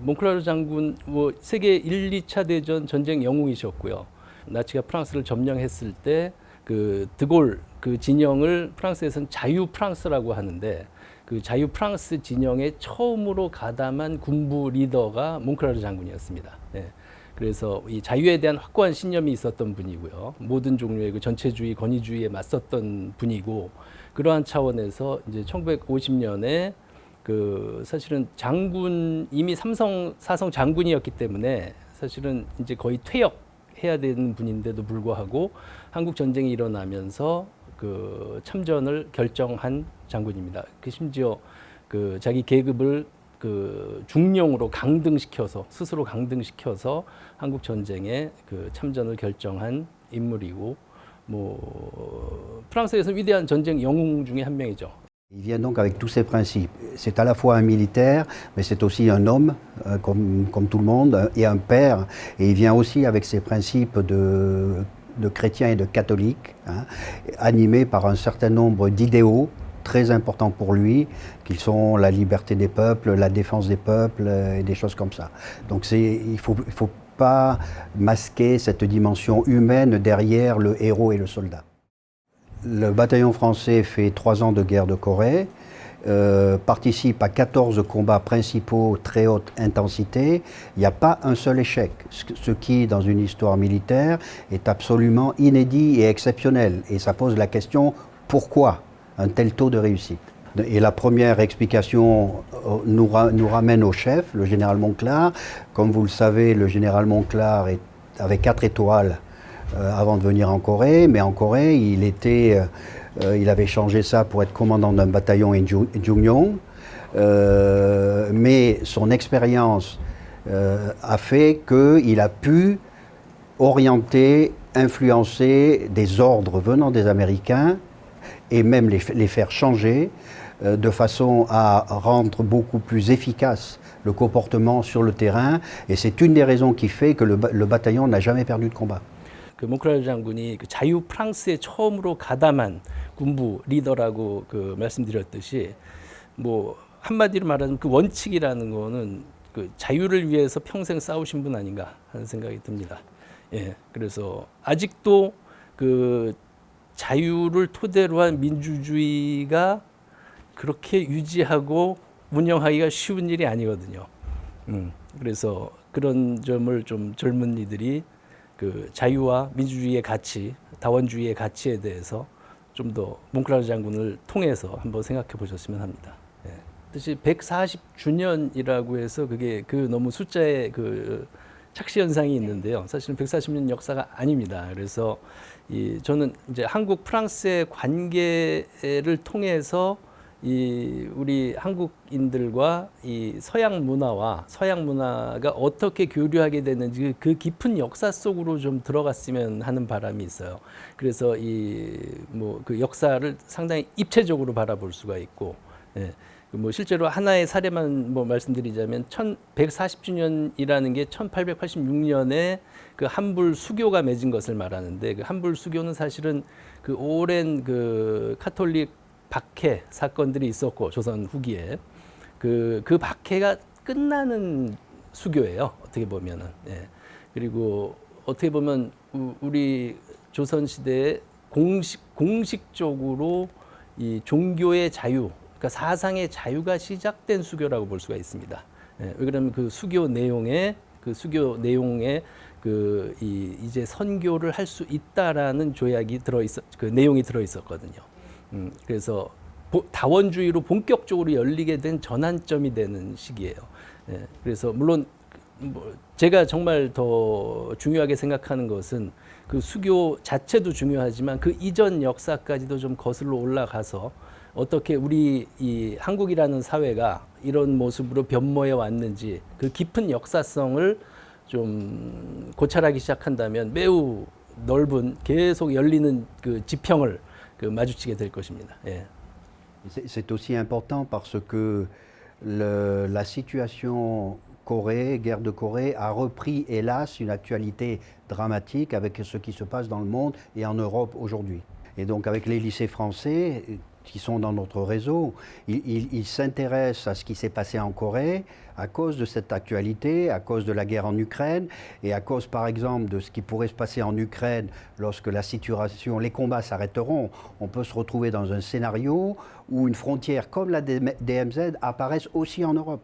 몽클라르 장군 뭐 세계 1, 2차 대전 전쟁 영웅이셨고요. 나치가 프랑스를 점령했을 때 그 드골 그 진영을 프랑스에서는 자유 프랑스라고 하는데 그 자유 프랑스 진영에 처음으로 가담한 군부 리더가 몽클라르 장군이었습니다. 예. 그래서 이 자유에 대한 확고한 신념이 있었던 분이고요. 모든 종류의 그 전체주의, 권위주의에 맞섰던 분이고, 그러한 차원에서 이제 1950년에 그 사실은 장군, 이미 사성 장군이었기 때문에 사실은 이제 거의 퇴역해야 되는 분인데도 불구하고 한국 전쟁이 일어나면서 그 참전을 결정한 장군입니다. 그 심지어 그 자기 계급을 그 중령으로 강등시켜서 스스로 강등시켜서 한국 전쟁에 그 참전을 결정한 인물이고, 뭐 프랑스에서 위대한 전쟁 영웅 중에 한 명이죠. Il vient donc avec tous ses principes. C'est à la fois un militaire, mais c'est aussi un homme, comme tout le monde, et un père. Et il vient aussi avec ses principes de chrétien et de catholique, hein, animé par un certain nombre d'idéaux très importants pour lui, qui sont la liberté des peuples, la défense des peuples et des choses comme ça. Donc il faut pas masquer cette dimension humaine derrière le héros et le soldat. Le bataillon français fait 3 ans de guerre de Corée, participe à 14 combats principaux très haute intensité. Il n'y a pas un seul échec, ce qui, dans une histoire militaire, est absolument inédit et exceptionnel. Et ça pose la question, pourquoi un tel taux de réussite? Et la première explication nous ramène au chef, le général Monclar. Comme vous le savez, le général Monclar avait 4 étoiles avant de venir en Corée, mais en Corée, il avait changé ça pour être commandant d'un bataillon à Jungnyeong. Mais son expérience a fait qu'il a pu orienter, influencer des ordres venant des Américains et même les faire changer de façon à rendre beaucoup plus efficace le comportement sur le terrain. Et c'est une des raisons qui fait que le bataillon n'a jamais perdu de combat. 그 몽클라르 장군이 그 자유 프랑스에 처음으로 가담한 군부 리더라고 그 말씀드렸듯이, 뭐 한마디로 말하자면 그 원칙이라는 거는 그 자유를 위해서 평생 싸우신 분 아닌가 하는 생각이 듭니다. 예, 그래서 아직도 그 자유를 토대로 한 민주주의가 그렇게 유지하고 운영하기가 쉬운 일이 아니거든요. 그래서 그런 점을 좀 젊은이들이 그 자유와 민주주의의 가치, 다원주의의 가치에 대해서 좀 더 몽클라르 장군을 통해서 한번 생각해 보셨으면 합니다. 예. 뜻이 140주년이라고 해서 그게 그 너무 숫자에 그 착시 현상이 있는데요. 사실은 140년 역사가 아닙니다. 그래서 저는 이제 한국 프랑스의 관계를 통해서 우리 한국인들과 이 서양 문화가 어떻게 교류하게 되는지 그 깊은 역사 속으로 좀 들어갔으면 하는 바람이 있어요. 그래서 뭐 그 역사를 상당히 입체적으로 바라볼 수가 있고, 예. 뭐 실제로 하나의 사례만 뭐 말씀드리자면 1140주년이라는 게 1886년에 그 한불 수교가 맺은 것을 말하는데, 그 한불 수교는 사실은 그 오랜 그 카톨릭 박해 사건들이 있었고, 조선 후기에 그 박해가 끝나는 수교예요. 어떻게 보면은. 예. 그리고 어떻게 보면 우리 조선 시대에 공식적으로 이 종교의 자유, 그러니까 사상의 자유가 시작된 수교라고 볼 수가 있습니다. 예. 왜 그러면 그 수교 내용에 이제 선교를 할 수 있다라는 조약이 그 내용이 들어 있었거든요. 그래서 다원주의로 본격적으로 열리게 된 전환점이 되는 시기예요. 예, 그래서 물론 뭐 제가 정말 더 중요하게 생각하는 것은 그 수교 자체도 중요하지만 그 이전 역사까지도 좀 거슬러 올라가서 어떻게 우리 이 한국이라는 사회가 이런 모습으로 변모해 왔는지 그 깊은 역사성을 좀 고찰하기 시작한다면 매우 넓은 계속 열리는 그 지평을 마주치게 될 것입니다. 예. C'est aussi important parce que la situation guerre de Corée, a repris, hélas, une actualité dramatique avec ce qui se passe dans le monde et en Europe aujourd'hui. Et donc avec les lycées français, qui sont dans notre réseau, ils s'intéressent à ce qui s'est passé en Corée à cause de cette actualité, à cause de la guerre en Ukraine et à cause par exemple de ce qui pourrait se passer en Ukraine lorsque la situation, les combats s'arrêteront. On peut se retrouver dans un scénario où une frontière comme la DMZ apparaisse aussi en Europe.